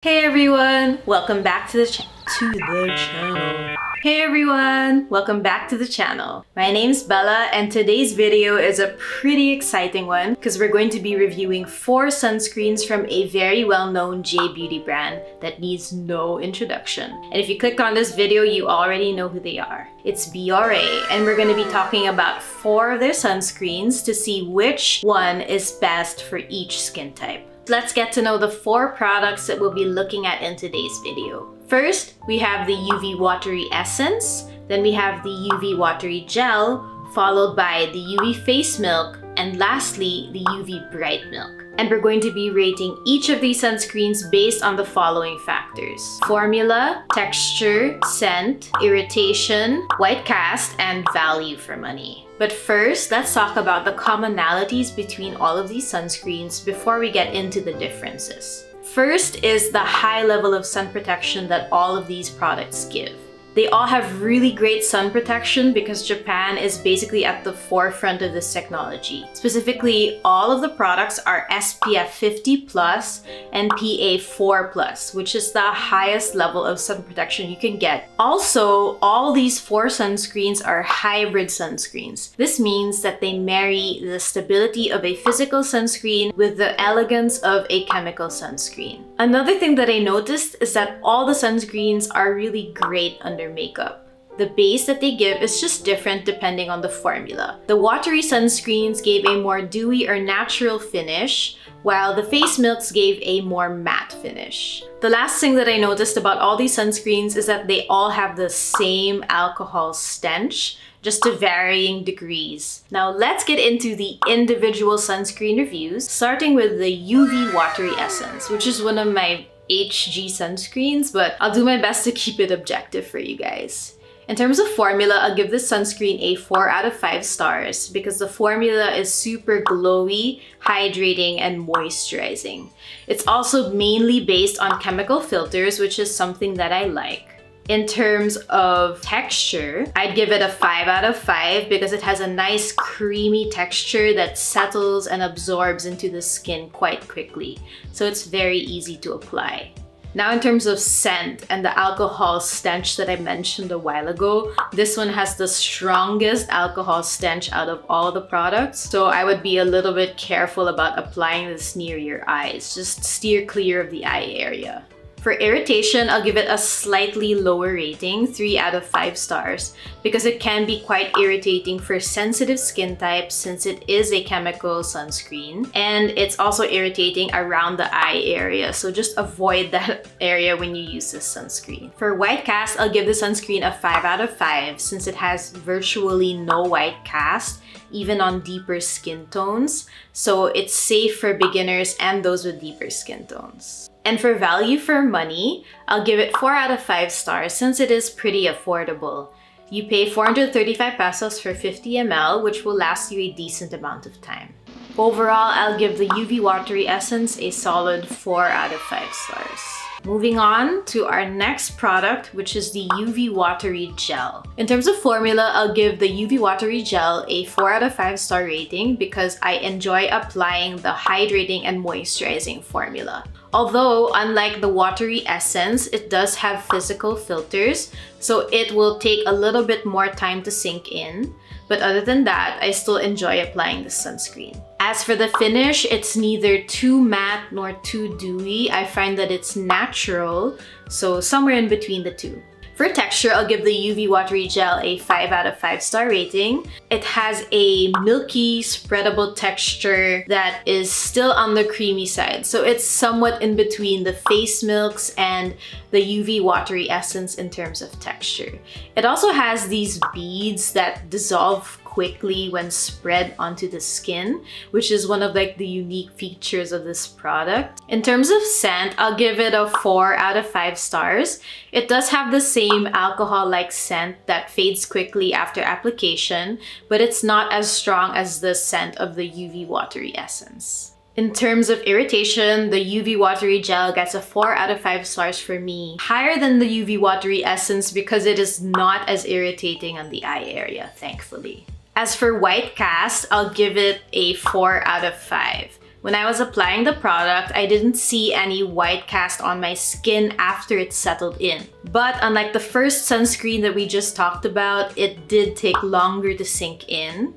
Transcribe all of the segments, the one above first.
Hey everyone, welcome back to the channel. Hey everyone, welcome back to the channel. My name's Bella and today's video is a pretty exciting one because we're going to be reviewing 4 sunscreens from a very well-known J-beauty brand that needs no introduction. And if you clicked on this video, you already know who they are. It's Bioré, and we're going to be talking about 4 of their sunscreens to see which one is best for each skin type. Let's get to know the 4 products that we'll be looking at in today's video. First, we have the UV Watery Essence, then we have the UV Watery Gel, followed by the UV Face Milk, and lastly, the UV Bright Milk. And we're going to be rating each of these sunscreens based on the following factors: formula, texture, scent, irritation, white cast, and value for money. But first, let's talk about the commonalities between all of these sunscreens before we get into the differences. First is the high level of sun protection that all of these products give. They all have really great sun protection because Japan is basically at the forefront of this technology. Specifically, all of the products are SPF 50+ and PA 4+, which is the highest level of sun protection you can get. Also, all these 4 sunscreens are hybrid sunscreens. This means that they marry the stability of a physical sunscreen with the elegance of a chemical sunscreen. Another thing that I noticed is that all the sunscreens are really great under makeup. The base that they give is just different depending on the formula. The watery sunscreens gave a more dewy or natural finish, while the face milks gave a more matte finish. The last thing that I noticed about all these sunscreens is that they all have the same alcohol stench, just to varying degrees. Now let's get into the individual sunscreen reviews, starting with the UV Watery Essence, which is one of my HG sunscreens, but I'll do my best to keep it objective for you guys. In terms of formula, I'll give this sunscreen a 4 out of 5 stars because the formula is super glowy, hydrating, and moisturizing. It's also mainly based on chemical filters, which is something that I like. In terms of texture, I'd give it a 5 out of 5 because it has a nice creamy texture that settles and absorbs into the skin quite quickly. So it's very easy to apply. Now in terms of scent and the alcohol stench that I mentioned a while ago, this one has the strongest alcohol stench out of all the products. So I would be a little bit careful about applying this near your eyes. Just steer clear of the eye area. For irritation, I'll give it a slightly lower rating, 3 out of 5 stars, because it can be quite irritating for sensitive skin types since it is a chemical sunscreen, and it's also irritating around the eye area, so just avoid that area when you use this sunscreen. For white cast, I'll give the sunscreen a 5 out of 5 since it has virtually no white cast, even on deeper skin tones, so it's safe for beginners and those with deeper skin tones. And for value for money, I'll give it 4 out of 5 stars since it is pretty affordable. You pay 435 pesos for 50 ml, which will last you a decent amount of time. Overall, I'll give the UV Watery Essence a solid 4 out of 5 stars. Moving on to our next product, which is the UV Watery Gel. In terms of formula, I'll give the UV Watery Gel a 4 out of 5 star rating because I enjoy applying the hydrating and moisturizing formula. Although, unlike the Watery Essence, it does have physical filters, so it will take a little bit more time to sink in. But other than that, I still enjoy applying the sunscreen. As for the finish, it's neither too matte nor too dewy. I find that it's natural, so somewhere in between the two. For texture, I'll give the UV Watery Gel a 5 out of 5 star rating. It has a milky, spreadable texture that is still on the creamy side. So it's somewhat in between the face milks and the UV Watery Essence in terms of texture. It also has these beads that dissolve quickly when spread onto the skin, which is one of the unique features of this product. In terms of scent, I'll give it a 4 out of 5 stars. It does have the same alcohol-like scent that fades quickly after application, but it's not as strong as the scent of the UV Watery Essence. In terms of irritation, the UV Watery Gel gets a 4 out of 5 stars for me, higher than the UV Watery Essence because it is not as irritating on the eye area, thankfully. As for white cast, I'll give it a 4 out of 5. When I was applying the product, I didn't see any white cast on my skin after it settled in. But unlike the first sunscreen that we just talked about, it did take longer to sink in.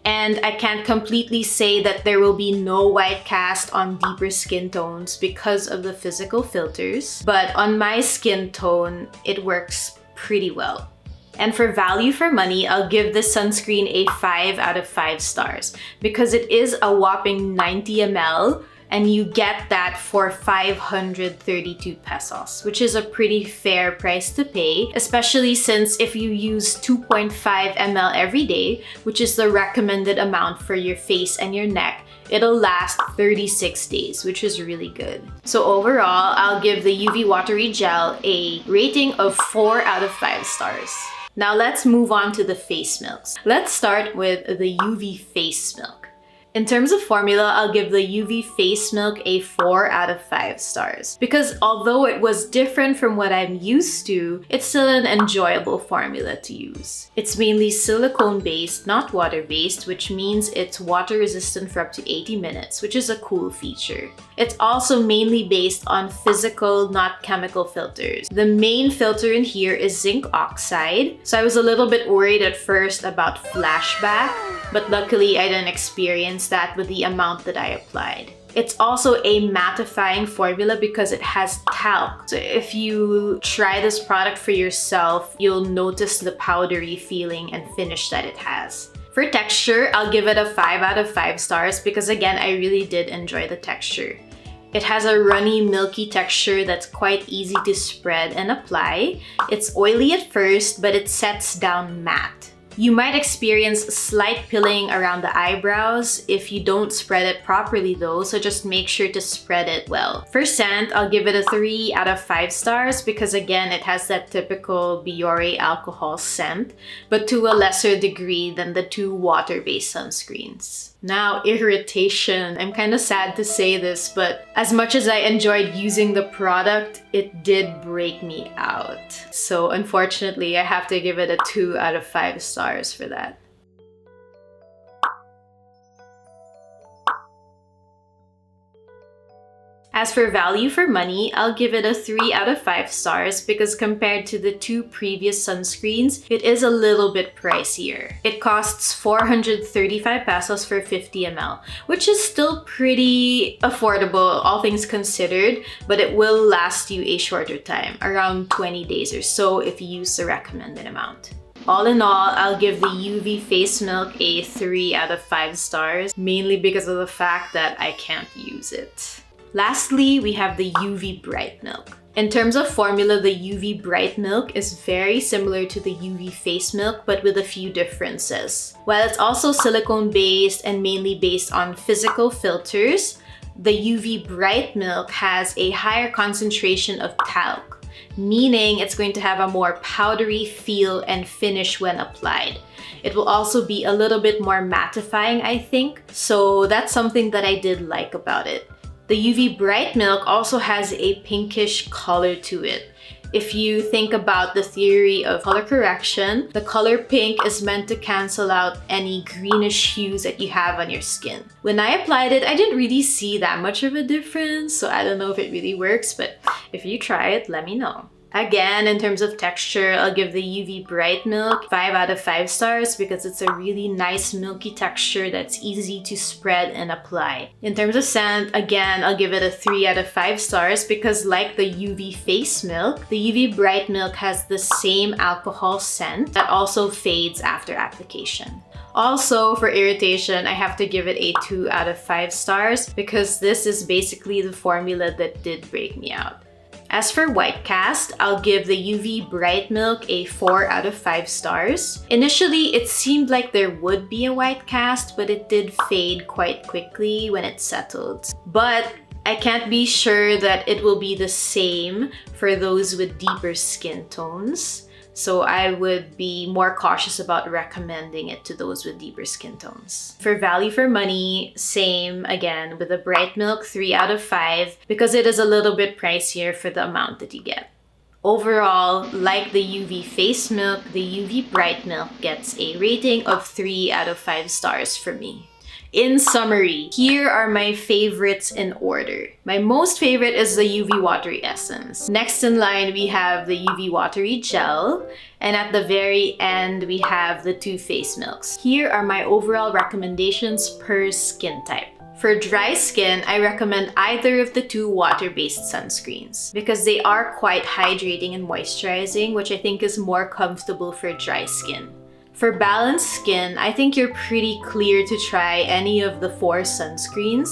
And I can't completely say that there will be no white cast on deeper skin tones because of the physical filters. But on my skin tone, it works pretty well. And for value for money, I'll give this sunscreen a 5 out of 5 stars because it is a whopping 90 ml and you get that for 532 pesos, which is a pretty fair price to pay, especially since if you use 2.5 ml every day, which is the recommended amount for your face and your neck, it'll last 36 days, which is really good. So overall, I'll give the UV Watery Gel a rating of 4 out of 5 stars. Now let's move on to the face milks. Let's start with the UV face milk. In terms of formula, I'll give the UV face milk a 4 out of 5 stars because although it was different from what I'm used to, it's still an enjoyable formula to use. It's mainly silicone-based, not water-based, which means it's water-resistant for up to 80 minutes, which is a cool feature. It's also mainly based on physical, not chemical filters. The main filter in here is zinc oxide, so I was a little bit worried at first about flashback, but luckily I didn't experience that with the amount that I applied. It's also a mattifying formula because it has talc. So if you try this product for yourself, you'll notice the powdery feeling and finish that it has. For texture, I'll give it a 5 out of 5 stars because again, I really did enjoy the texture. It has a runny, milky texture that's quite easy to spread and apply. It's oily at first, but it sets down matte. You might experience slight pilling around the eyebrows if you don't spread it properly though, so just make sure to spread it well. For scent, I'll give it a 3 out of 5 stars because again, it has that typical Bioré alcohol scent, but to a lesser degree than the 2 water-based sunscreens. Now, irritation. I'm kind of sad to say this, but as much as I enjoyed using the product, it did break me out. So unfortunately, I have to give it a 2 out of 5 stars for that. As for value for money, I'll give it a 3 out of 5 stars because compared to the 2 previous sunscreens, it is a little bit pricier. It costs 435 pesos for 50 ml, which is still pretty affordable, all things considered, but it will last you a shorter time, around 20 days or so if you use the recommended amount. All in all, I'll give the UV face milk a 3 out of 5 stars, mainly because of the fact that I can't use it. Lastly, we have the UV Bright Milk. In terms of formula, the UV Bright Milk is very similar to the UV Face Milk, but with a few differences. While it's also silicone-based and mainly based on physical filters, the UV Bright Milk has a higher concentration of talc, meaning it's going to have a more powdery feel and finish when applied. It will also be a little bit more mattifying, I think, so that's something that I did like about it. The UV Bright Milk also has a pinkish color to it. If you think about the theory of color correction, the color pink is meant to cancel out any greenish hues that you have on your skin. When I applied it, I didn't really see that much of a difference, so I don't know if it really works, but if you try it, let me know. Again, in terms of texture, I'll give the UV Bright Milk 5 out of 5 stars because it's a really nice milky texture that's easy to spread and apply. In terms of scent, again, I'll give it a 3 out of 5 stars because like the UV Face Milk, the UV Bright Milk has the same alcohol scent that also fades after application. Also, for irritation, I have to give it a 2 out of 5 stars because this is basically the formula that did break me out. As for white cast, I'll give the UV Bright Milk a 4 out of 5 stars. Initially, it seemed like there would be a white cast, but it did fade quite quickly when it settled. But I can't be sure that it will be the same for those with deeper skin tones. So I would be more cautious about recommending it to those with deeper skin tones. For value for money, same again with the Bright Milk 3 out of 5 because it is a little bit pricier for the amount that you get. Overall, like the UV Face Milk, the UV Bright Milk gets a rating of 3 out of 5 stars for me. In summary, here are my favorites in order. My most favorite is the UV Watery Essence. Next in line, we have the UV Watery Gel. And at the very end, we have the two face milks. Here are my overall recommendations per skin type. For dry skin, I recommend either of the two water-based sunscreens because they are quite hydrating and moisturizing, which I think is more comfortable for dry skin. For balanced skin, I think you're pretty clear to try any of the 4 sunscreens,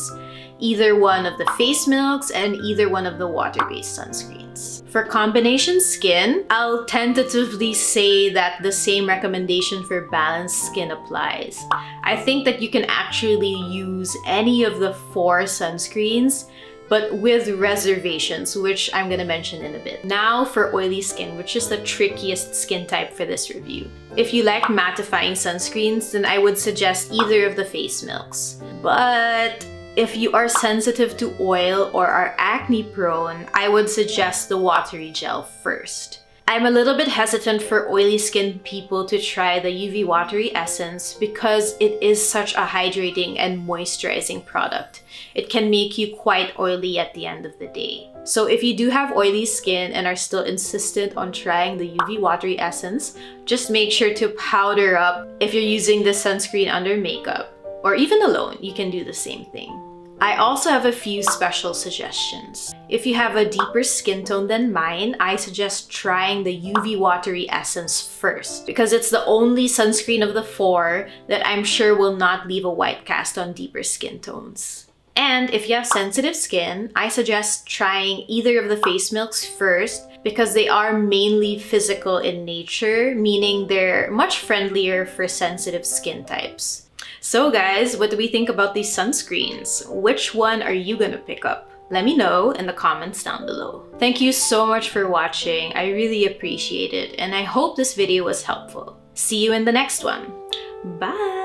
either one of the face milks and either one of the water-based sunscreens. For combination skin, I'll tentatively say that the same recommendation for balanced skin applies. I think that you can actually use any of the 4 sunscreens, but with reservations, which I'm gonna mention in a bit. Now for oily skin, which is the trickiest skin type for this review. If you like mattifying sunscreens, then I would suggest either of the face milks. But if you are sensitive to oil or are acne prone, I would suggest the watery gel first. I'm a little bit hesitant for oily skin people to try the UV Watery Essence because it is such a hydrating and moisturizing product. It can make you quite oily at the end of the day. So if you do have oily skin and are still insistent on trying the UV Watery Essence, just make sure to powder up if you're using this sunscreen under makeup. Or even alone, you can do the same thing. I also have a few special suggestions. If you have a deeper skin tone than mine, I suggest trying the UV Watery Essence first because it's the only sunscreen of the 4 that I'm sure will not leave a white cast on deeper skin tones. And if you have sensitive skin, I suggest trying either of the face milks first because they are mainly physical in nature, meaning they're much friendlier for sensitive skin types. So guys, what do we think about these sunscreens? Which one are you gonna pick up? Let me know in the comments down below. Thank you so much for watching. I really appreciate it, and I hope this video was helpful. See you in the next one. Bye!